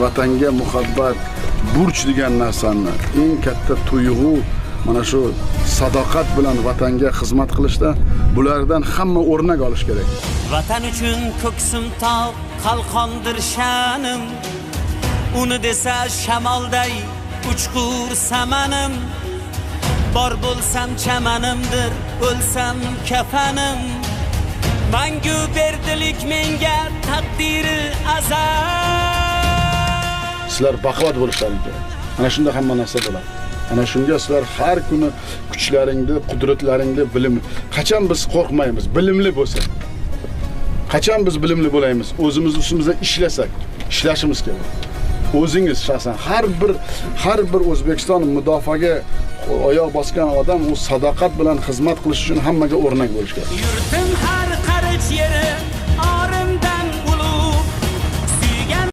vatanga muhabbat, burch degan narsani, eng katta tuyg'u mana shu sadoqat bilan vatanga xizmat qilishda bulardan hamma o'rnak olish kerak. Vatan uchun ko'ksim tog' qalqondir sha'nim. Uni desa shamolday uchqur samanim. Bor bo'lsam chamanimdir, o'lsam kafanim. Mangu berdilik menga taqdiri azal. Sizlar baquvvat bo'lishlaringiz kerak. Ana shunda hamma narsa bo'ladi. Ana shunga sizlar har kuni kuchlaringni, qudratlaringni bilim. Qachon biz qo'rqmaymiz, bilimli bo'lsak. Qachon biz bilimli bo'laymiz, o'zimiz ustimizda ishlasak, ishlashimiz kerak. O'zingiz shaxsan har bir O'zbekiston mudofaaga oyoq bosgan odam u sadoqat bilan xizmat qilish uchun hammaga o'rnak bo'lish kerak. Yurtim har qarich yeri